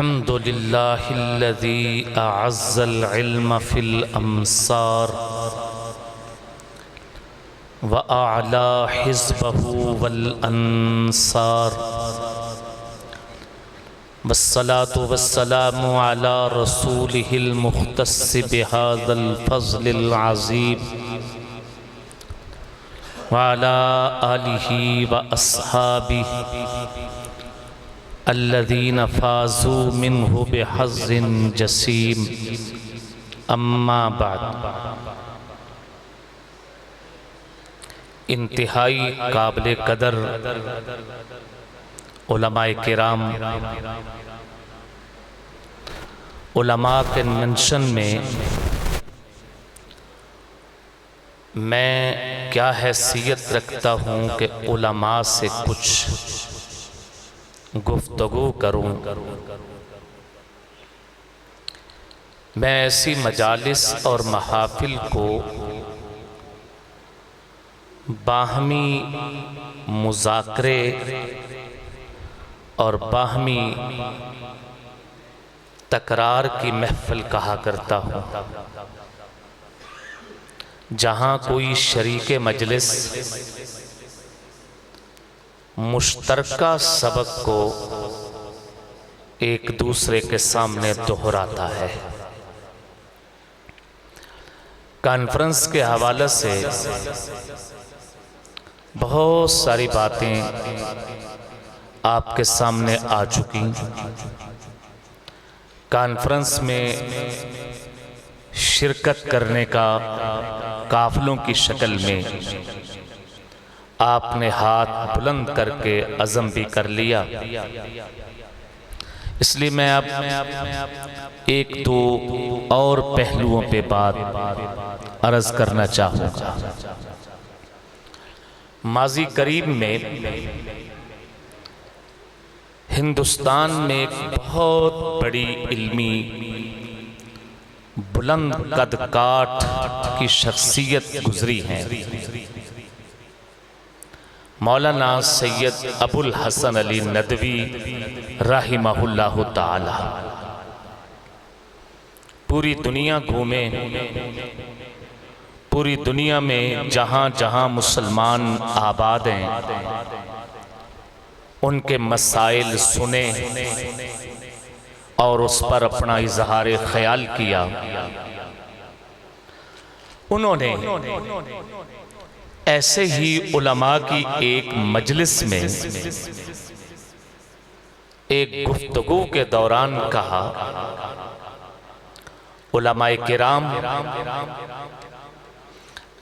अल्हम्दुलिल्लाहिल्लज़ी अअज़्ज़ल इल्म फ़िल अम्सार व अअला हिज़्बहु वल अंसार वस्सलातु वस्सलामु अला रसूलिहिल मुख़्तस्सि बिहाज़ल फ़ज़्लिल अज़ीम व अला आलिहि व अस्हाबिहि अल्लज़ीना फ़ाज़ू मिन्हु बिहज़्ज़िन जसीम। अम्मा बाद, इंतहाई काबिल कदर उलमाए किराम, उलमा के मेंशन में मैं क्या हैसियत रखता हूँ कि उलमा से कुछ गुफ्तगू करूं। मैं ऐसी मजालिस और महाफिल को बाहमी मुज़ाकरे और बाहमी तकरार की महफिल कहा करता हूँ, जहाँ कोई शरीके मजलिस मुश्तरका सबक को एक दूसरे के सामने दोहराता है। कॉन्फ्रेंस के हवाले से बहुत सारी बातें आपके सामने आ चुकी। कॉन्फ्रेंस में शिरकत करने का काफिलों की शक्ल में आपने हाथ बुलंद करके अज़म भी कर लिया। इसलिए मैं अब एक दो और पहलुओं पे बात अर्ज करना चाहूँगा। माजी करीब में हिंदुस्तान में एक बहुत बड़ी इल्मी बुलंद कद काठ की शख्सियत गुजरी है। मौलाना सैयद अबुल हसन अली नदवी रहिमहुल्लाहु ताला। पूरी दुनिया घूमे, पूरी दुनिया में जहाँ जहाँ मुसलमान आबाद हैं उनके मसाइल सुने और उस पर अपना इजहार ख्याल किया। उन्होंने ऐसे ही उलमा की एक मजलिस में एक गुफ्तगू के दौरान कहा, उलमाए किराम,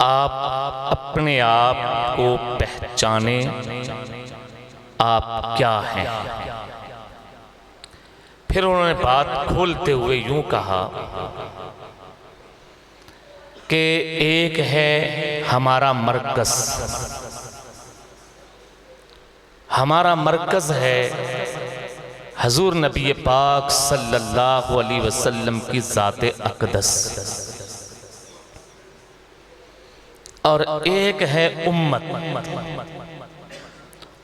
आप अपने आप को पहचाने, आप क्या हैं। फिर उन्होंने बात खोलते हुए यूं कहा कि एक है हमारा मरकज़, हमारा मरकज़ है हजूर नबी पाक सल्लल्लाहु अलैहि वसल्लम की ज़ाते अक़दस, और एक है उम्मत,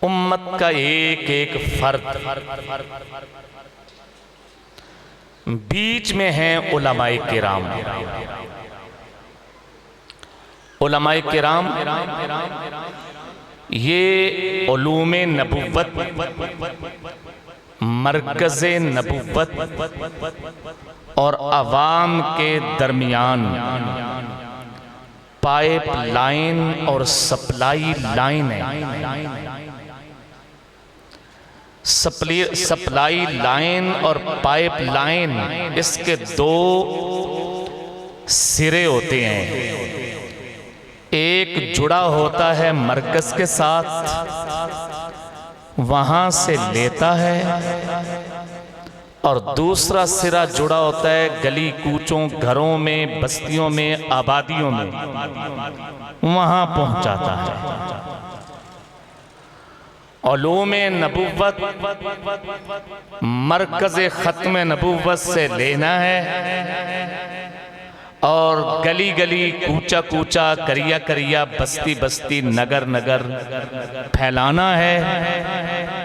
उम्मत का एक एक फर्द, बीच में हैं उलमाए किराम। उलमाए किराम ये उलूमे नबुव्वत, मरकज़े नबुव्वत और अवाम के दरमियान पाइप लाइन और सप्लाई लाइन है। सप्लाई लाइन और पाइप लाइन, इसके दो सिरे होते हैं। एक जुड़ा होता है मरकज़ के साथ, वहां से लेता है, और दूसरा सिरा जुड़ा होता है गली कूचों, घरों में, बस्तियों में, आबादियों में, वहां पहुंचाता है। उलूमे नबुव्वत मरकज़े ख़त्म नबुव्वत से लेना है और गली गली, कूचा कूचा, करिया करिया, बस्ती बस्ती, नगर नगर फैलाना है।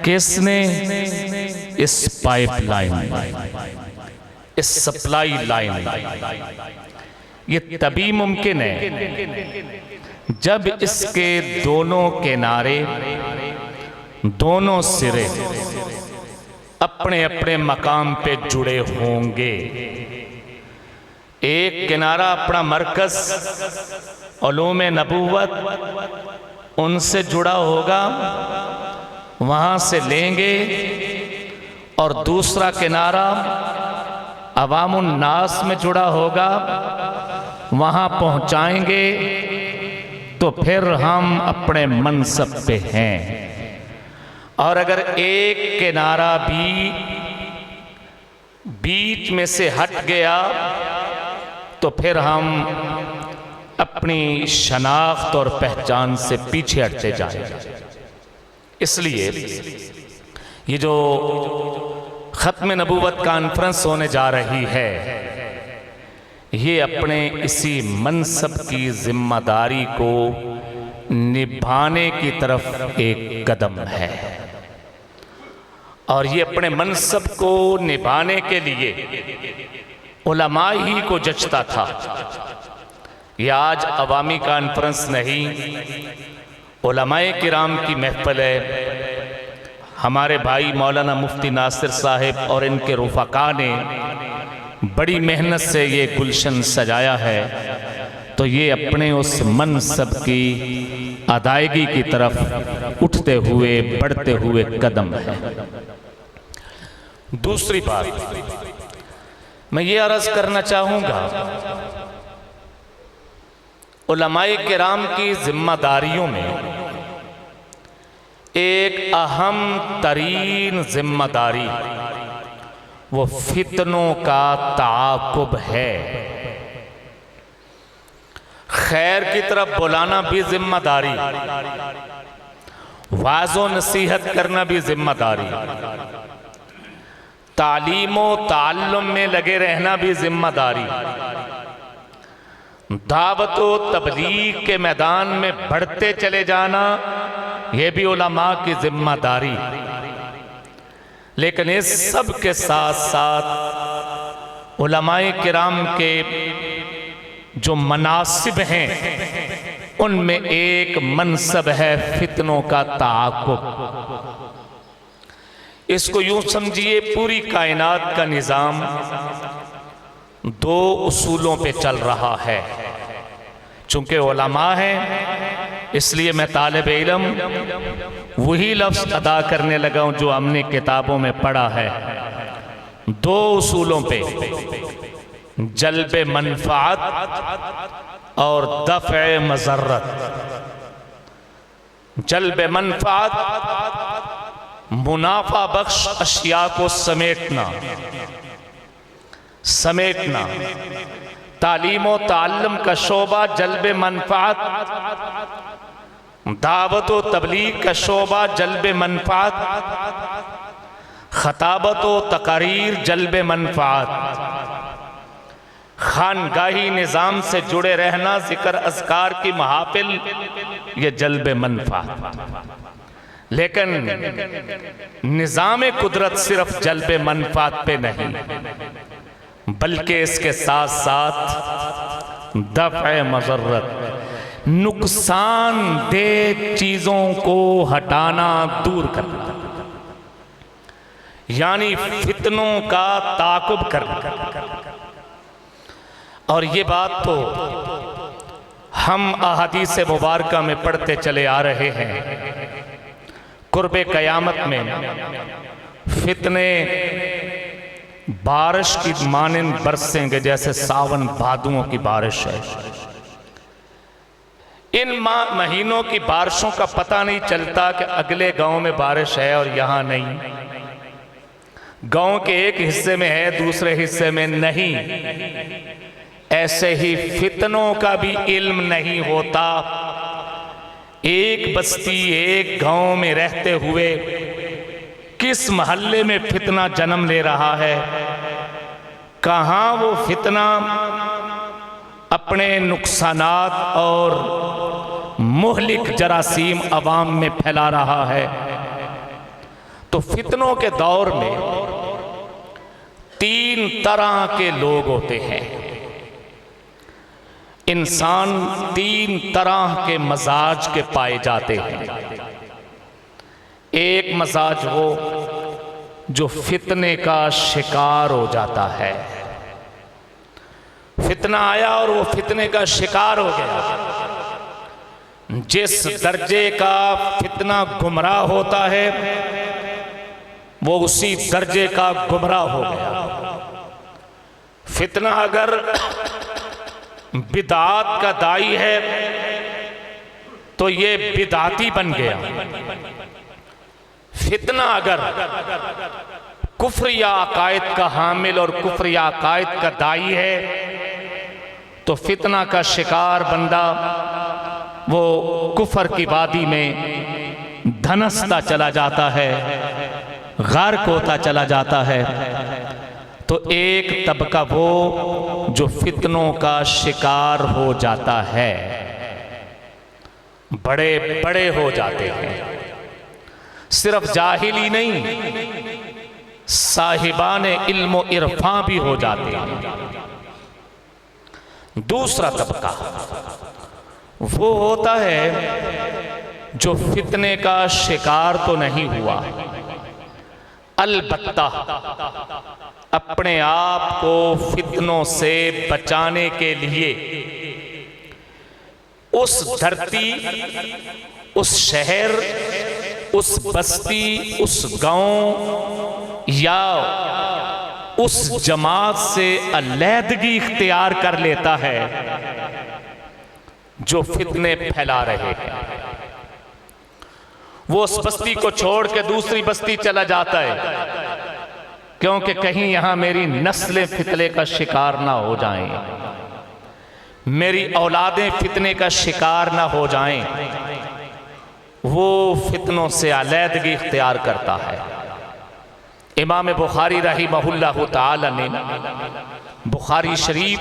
किसने? इस पाइपलाइन, इस सप्लाई लाइन, ये तभी मुमकिन है जब इसके दोनों किनारे, दोनों सिरे अपने अपने मकाम पे जुड़े होंगे। एक किनारा अपना मरकज उलूम नबूवत उनसे जुड़ा होगा, वहां से लेंगे, और दूसरा किनारा अवामुन नास में जुड़ा होगा, वहां पहुंचाएंगे, तो फिर हम अपने मनसब पे हैं। और अगर एक किनारा भी बीच में से हट गया तो फिर हम अपनी शनाख्त और पहचान से पीछे हटते जाएंगे। इसलिए ये जो खत्म नबूवत कॉन्फ्रेंस होने जा रही है, ये अपने इसी मनसब की जिम्मेदारी को निभाने की तरफ एक कदम है। और ये अपने मनसब को निभाने के लिए उलमा ही को जचता था। ये आज अवामी कॉन्फ्रेंस नहीं, उलमाए किराम की महफिल है। हमारे भाई मौलाना मुफ्ती नासिर साहिब और इनके रुफका ने बड़ी मेहनत से ये गुलशन सजाया है, तो ये अपने उस मनसब की अदायगी की तरफ उठते हुए, बढ़ते हुए कदम है। दूसरी बात मैं ये अर्ज करना चाहूँगा, उलमाए किराम की जिम्मेदारियों में एक अहम तरीन जिम्मेदारी वो फितनों का ताक़ुब है। खैर की तरफ बुलाना भी जिम्मेदारी, वाज़ो नसीहत करना भी जिम्मेदारी, तालीमो ताल्लुम में लगे रहना भी जिम्मेदारी, दावतो तबलीग के मैदान में बढ़ते चले जाना ये भी उलमा की जिम्मेदारी। लेकिन इस सब के साथ साथ उलमाए किराम के जो मनासिब हैं, उनमें एक मनसब है फितनों का ताक़ुब। इसको यूं समझिए, पूरी कायनात का निज़ाम दो उसूलों पे चल रहा है। चूंकि उलमा हैं, इसलिए मैं तालिब इल्म वही लफ्ज़ अदा करने लगा हूं जो हमने किताबों में पढ़ा है। दो उसूलों पे, जल्ब मनफ़ात और दफ़े मज़र्रत। जल्ब मनफ़ात मुनाफा बख्श अशिया को समेटना, तालीमो ताल्लुम का शोबा जल्ब मनफ़ात, दावत व तबलीग का शोबा जल्ब मनफ़ात, खताबत व तकारीर जल्ब मनफ़ात, खानगाही निज़ाम से जुड़े रहना, ज़िक्र अज़कार की महाफिल, ये जल्ब मनफ़ात। लेकिन निज़ाम कुदरत सिर्फ जल्ब मनफ़ात पे नहीं, बल्कि इसके साथ साथ दफ़े मज़र्रत, नुकसानदेह चीज़ों को हटाना, दूर करना, यानी फितनों का ताक़ुब करना। और ये बात तो हम अहादीस मुबारका में पढ़ते चले आ रहे हैं। कुर्बे क़यामत में फितने बारिश की मानिंद बरसेंगे, जैसे सावन भादुओं की बारिश है। इन महीनों की बारिशों का पता नहीं चलता कि अगले गांव में बारिश है और यहां नहीं, गांव के एक हिस्से में है, दूसरे हिस्से में नहीं। ऐसे ही फितनों का भी इल्म नहीं होता। एक बस्ती, एक गांव में रहते हुए किस मोहल्ले में फितना जन्म ले रहा है, कहाँ वो फितना अपने नुकसानात और मुहलिक जरासीम अवाम में फैला रहा है, तो फितनों के दौर में 3 तरह के लोग होते हैं। इंसान 3 तरह के मजाज के पाए जाते हैं। एक मजाज वो जो फितने का शिकार हो जाता है। फितना आया और वो फितने का शिकार हो गया। जिस दर्जे का फितना गुमराह होता है वो उसी दर्जे का गुमराह हो गया। फितना अगर बिदात का दाई है तो ये बिदाती बन गया। फितना अगर कुफ्र या अकायद का हामिल और कुफ्र या अकायद का दाई है तो फितना का शिकार बंदा वो कुफर की वादी में धनसता चला जाता है, गार्क होता चला जाता है। तो एक तबका वो जो फितनों का शिकार हो जाता है, बड़े बड़े हो जाते हैं। सिर्फ जाहिली नहीं, साहिबाने इल्म इरफा भी हो जाते हैं। दूसरा तबका वो होता है जो फितने का शिकार तो नहीं हुआ, अलबत्ता अपने आप को फितनों से बचाने के लिए उस धरती, उस शहर, उस बस्ती, उस गांव या उस जमात से अलैदगी इख्तियार कर लेता है जो फितने फैला रहे हैं। वो उस बस्ती को छोड़ के दूसरी बस्ती चला जाता है क्योंकि कहीं यहां मेरी नस्लें फितने का शिकार ना हो जाएं, मेरी औलादें फितने का शिकार ना हो जाएं। वो फितनों से अलैदगी इख्तियार करता है। इमाम बुखारी रहिमहुल्लाह ताला ने बुखारी शरीफ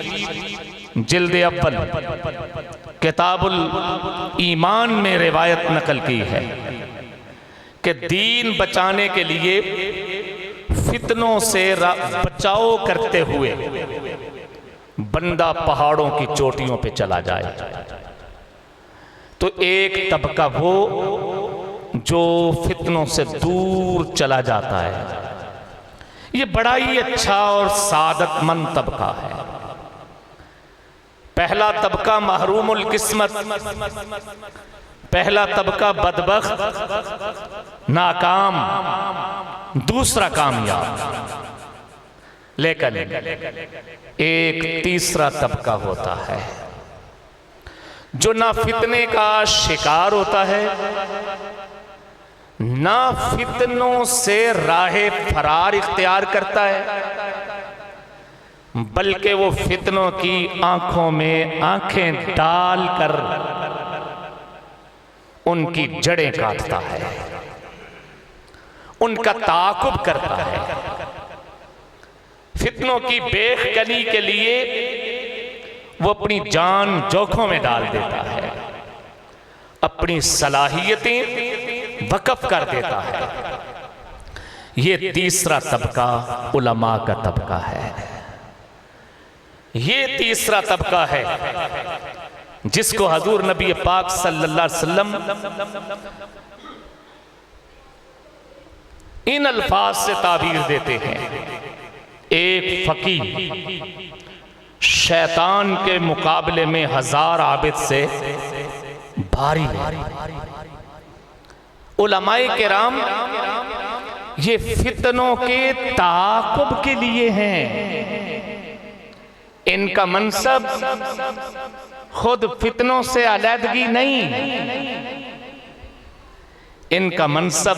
जिल्द अव्वल किताबुल ईमान में रिवायत नकल की है कि दीन बचाने के लिए फितनों से बचाव करते हुए बंदा पहाड़ों की चोटियों पे चला जाए। तो एक तबका वो जो फितनों से दूर चला जाता है, ये बड़ा ही अच्छा और सादतमंद तबका है। पहला तबका महरूमुल किस्मत, पहला तबका बदबख्त नाकाम, दूसरा कामयाब। लेकिन एक तीसरा तबका होता है जो ना फितने का शिकार होता है, ना फितनों से राहे फरार इख्तियार करता है, बल्कि वो फितनों की आंखों में आंखें डालकर उनकी जड़ें काटता है, उनका ताकुब करता है। फितनों की बेखकनी के लिए वो अपनी जान जोखों में डाल देता है, अपनी सलाहियतें वक़्फ़ कर देता है। ये तीसरा तबका उलमा का तबका है। ये तीसरा तबका है जिसको हजूर नबी पाक सल्लल्लाहु अलैहि वसल्लम इन अल्फाज से ताबीर देते हैं, एक फकीह शैतान के मुकाबले में 1000 आबिद से भारी है। उलमाए किराम ये फितनों के ताक़ुब के लिए हैं। इनका मनसब खुद फितनों से अलैदगी नहीं, इनका मनसब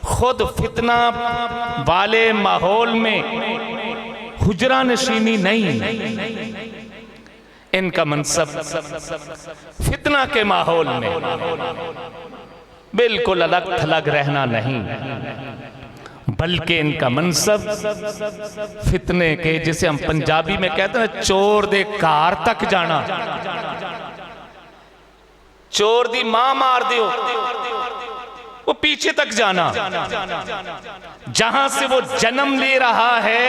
खुद फितना वाले माहौल में हुजरा नशीनी नहीं, इनका मनसब फितना के माहौल में बिल्कुल अलग थलग रहना नहीं, बल्कि इनका मनसब फितने के, जिसे हम पंजाबी में कहते हैं चोर दे कार तक जाना, चोर दी मां मार दियो वो पीछे तक जाना, जहां से वो जन्म ले रहा है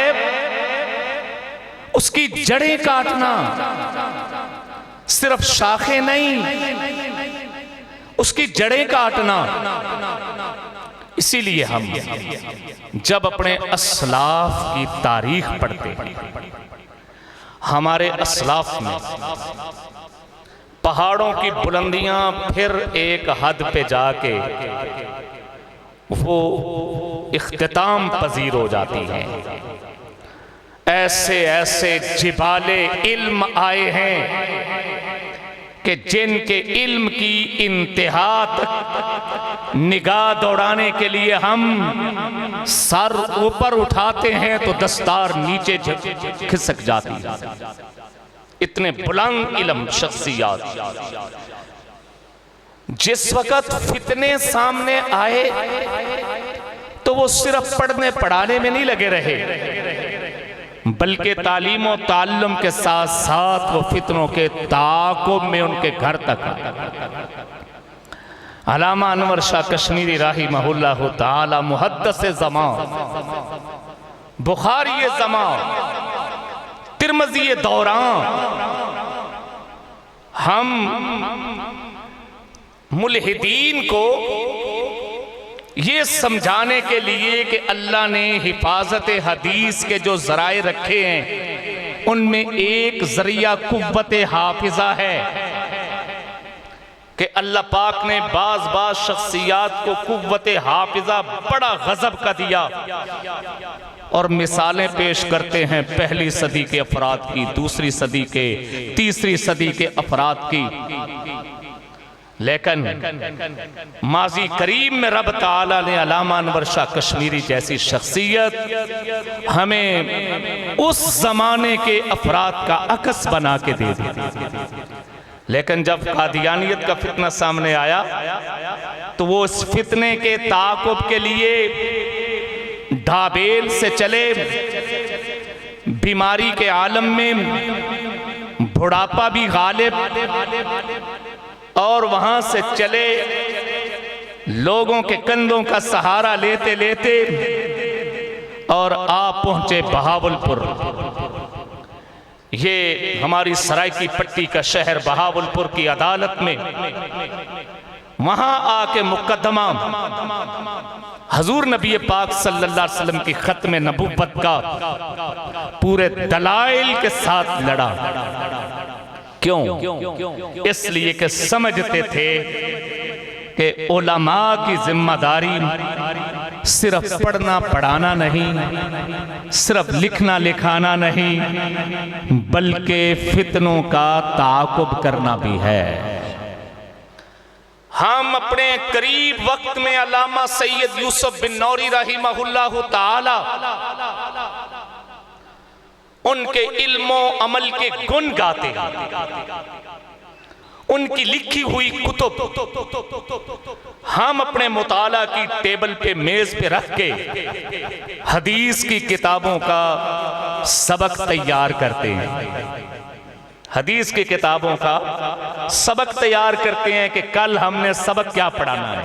उसकी जड़ें काटना, सिर्फ शाखें नहीं, उसकी जड़ें काटना। इसीलिए हम जब अपने अस्लाफ की तारीख पढ़ते हैं, हमारे अस्लाफ में पहाड़ों की बुलंदियां फिर एक हद पे जाके वो इख्तिताम पजीर हो जाती हैं। ऐसे ऐसे जिबाले इल्म आए हैं कि जिनके इल्म की इंतहा तक निगाह दौड़ाने के लिए हम सर ऊपर उठाते हैं तो दस्तार नीचे खिसक जाती है। इतने बुलंद इल्म शख्सियत जिस वक़्त फितने सामने आए तो वो सिर्फ पढ़ने पढ़ाने में नहीं लगे रहे, बल्कि तालीम और ताल्लुम के साथ साथ वो फितनों के ताक़ुब में उनके घर तक। अल्लामा अनवर शाह कश्मीरी राहिमहुल्लाह ताला मुहद्दिस ज़मान, बुखारी ज़मान, तिर्मिज़ी दौरान, हम मुल्हिदीन को ये समझाने के लिए कि अल्लाह ने हिफाजत हदीस के जो ज़राए रखे हैं उनमें एक ज़रिया कुव्वत हाफिज़ा है कि अल्लाह पाक ने बाज़ शख्सियात को कुव्वत हाफिज़ा बड़ा गज़ब का दिया, और मिसालें पेश करते हैं पहली सदी के अफराद की, दूसरी सदी के, तीसरी सदी के अफराद की। लेकिन माजी करीम में रब ताला ने अल्लामा अनवर शाह कश्मीरी जैसी शख्सियत हमें उस जमाने के अफराद का अक्स बना के दे दी। लेकिन जब कादियानियत का फितना सामने आया तो वो इस फितने के ताक़ुब के लिए ढाबेल से चले, बीमारी के आलम में बुढ़ापा भी गालिब, और वहां से चले लोगों के कंधों का सहारा लेते लेते और आप पहुंचे बहावलपुर। ये हमारी सरायकी पट्टी का शहर बहावलपुर की अदालत में, वहां आके मुकदमा हजूर नबी पाक सल्लल्लाहु अलैहि वसल्लम की खत्म नबूवत का पूरे दलाइल के साथ लड़ा। क्यों? इसलिए कि समझते थे कि उलमा की जिम्मेदारी सिर्फ पढ़ना पढ़ाना नहीं, सिर्फ लिखना लिखाना नहीं, बल्कि फितनों का ताक़ुब करना भी है। हम अपने करीब वक्त में अल्लामा सैयद यूसुफ बिन नौरी रहिमहुल्लाह ताला उनके इल्मो अमल के गुण गाते हैं, उनकी लिखी हुई कुतुब हम अपने मुताला की टेबल पे मेज पे रख के हदीस की किताबों का सबक तैयार करते हैं। हदीस की किताबों का सबक तैयार करते हैं कि कल हमने सबक क्या पढ़ाना है।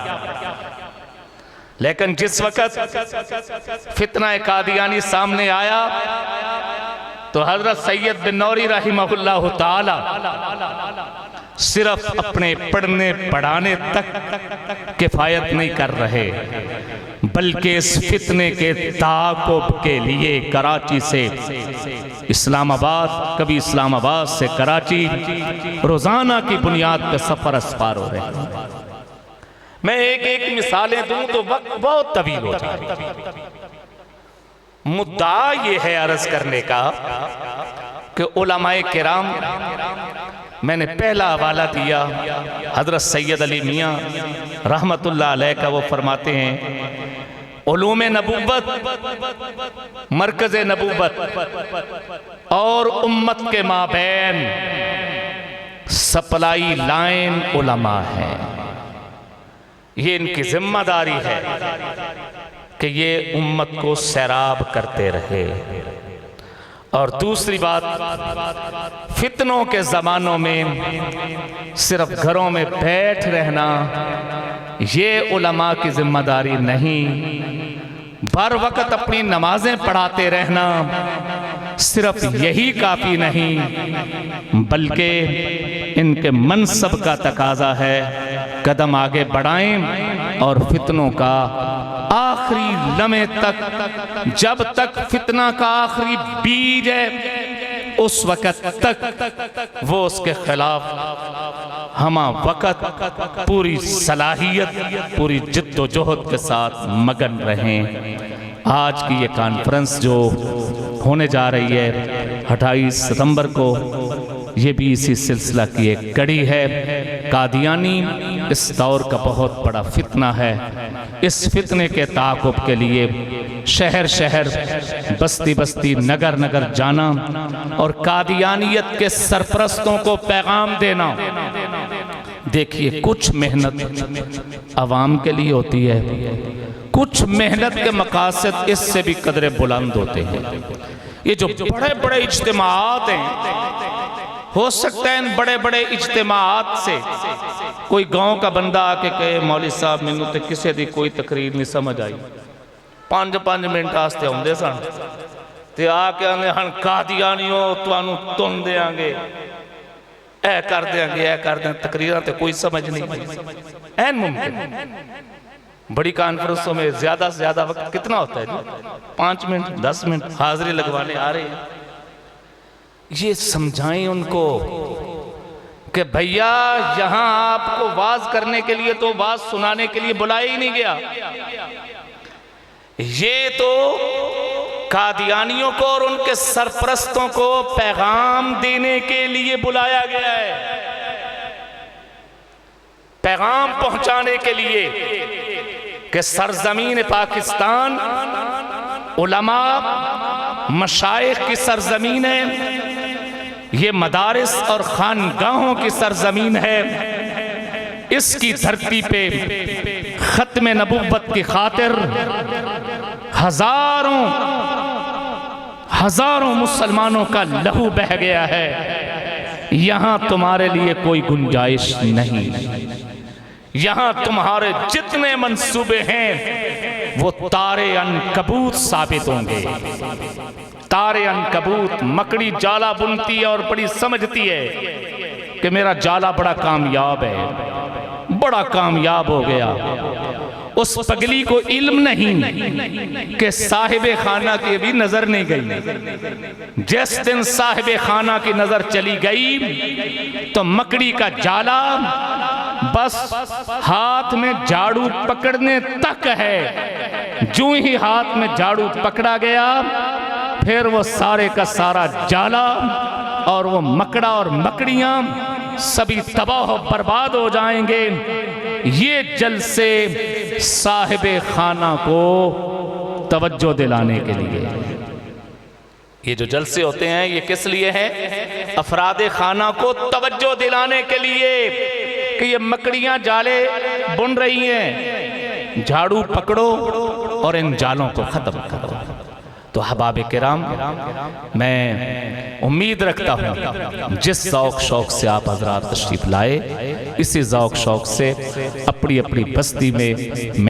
लेकिन जिस वक़्त फितना कादियानी सामने आया तो हजरत सैयद बिन नौरी रहिमहुल्लाह ताला सिर्फ अपने पढ़ने पढ़ाने तक किफायत नहीं कर रहे, बल्कि इस फितने के ताक़ुब के लिए कराची से इस्लामाबाद, कभी इस्लामाबाद से कराची रोजाना की बुनियाद पर सफर अस्पार हो रहे हैं। मैं एक एक मिसालें दूं तो वक्त बहुत तवील हो जाए। मुद्दा ये है अर्ज करने का कि उलमाए किराम, मैंने पहला हवाला दिया हजरत सैयद अली मियाँ रहमतुल्लाह अलैह का। वो फरमाते हैं उलूम-ए नबूवत, मरकज़-ए नबूवत और उम्मत के माबैन सप्लाई लाइन उलमा है। ये इनकी जिम्मेदारी है कि ये उम्मत को सैराब करते रहे। और दूसरी बात, फितनों के ज़मानों में सिर्फ घरों में बैठ रहना ये उलमा की जिम्मेदारी नहीं। बर वक्त अपनी नमाजें पढ़ाते रहना सिर्फ यही काफ़ी नहीं, बल्कि इनके मनसब का तकाजा है कदम आगे बढ़ाएं और फितनों का आखिरी लम्हे तक, जब तक फितना का आखिरी बीज है उस वक़्त तक वो उसके खिलाफ हमा वक़्त पूरी सलाहियत, पूरी जिद्दोजहद के साथ मगन रहें। आज की ये कॉन्फ्रेंस जो होने जा रही है 28 सितंबर को, ये भी इसी सिलसिला की एक कड़ी है। कादियानी इस दौर का बहुत बड़ा फितना है। इस फितने के ताक़ुब के लिए शहर शहर, बस्ती बस्ती, नगर नगर जाना और कादियानियत के सरपरस्तों को पैगाम देना। देखिए, कुछ मेहनत आवाम के लिए होती है, कुछ मेहनत के मकासद इससे भी कदरे बुलंद होते हैं। ये जो बड़े बड़े इज्तिमाआत हैं, हो सकता है इन बड़े बड़े इज्तिमाआत से कोई गांव का बंदा आके कहे मौलवी साहब मैनू तो किसी दी कोई तकरीर नहीं समझ आई। 5-5 मिनट आस्ते आउंदे सन ते आके आंदे हन कादियानियों तुहानू तुन देंगे, ऐ कर देंगे, ऐ कर देंगे। तकरीरां ते कोई समझ नहीं। ऐन मुमकिन बड़ी कॉन्फ्रेंसों में ज्यादा से ज्यादा वक्त कितना होता है जी? 5 मिनट 10 मिनट हाजिरी लगवाने आ रहे हैं। ये समझाएं उनको कि भैया यहां आपको वाज करने के लिए तो वाज सुनाने के लिए बुलाया ही नहीं गया, ये तो कादियानियों को और उनके सरपरस्तों को पैगाम देने के लिए बुलाया गया है, पैगाम पहुंचाने के लिए कि सरजमीन पाकिस्तान उलमा मशाइख की सरजमीन है, ये मदारिस और खानगाहों की सरजमीन है। इसकी धरती पे खत्म नबुव्वत की खातिर हजारों हजारों मुसलमानों का लहू बह गया है। यहां तुम्हारे लिए कोई गुंजाइश नहीं। यहां तुम्हारे जितने मंसूबे हैं वो तारे अनकबूत साबित होंगे। तारे अनकबूत, मकड़ी जाला बुनती है और बड़ी समझती है कि मेरा जाला बड़ा कामयाब है, बड़ा कामयाब हो गया। उस पगली को इल्म नहीं कि साहिबे खाना की भी नजर नहीं गई। जिस दिन साहिबे खाना की नजर चली गई तो मकड़ी का जाला बस हाथ में झाड़ू पकड़ने तक है। जो ही हाथ में झाड़ू पकड़ा गया फिर वो सारे का सारा जाला और वो मकड़ा और मकड़ियां सभी तबाह बर्बाद हो जाएंगे। ये जलसे साहिबे खाना को तवज्जो दिलाने के लिए, ये जो जलसे होते हैं ये किस लिए हैं? अफरादे खाना को तवज्जो दिलाने के लिए कि ये मकड़ियां जाले बुन रही हैं, झाड़ू पकड़ो और इन जालों को खत्म करो। तो अहबाब किराम, मैं उम्मीद रखता हूँ जिस ज़ौक़ शौक़ से आप हज़रात तशरीफ़ लाए, इसी ज़ौक़ शौक़ से अपनी अपनी बस्ती में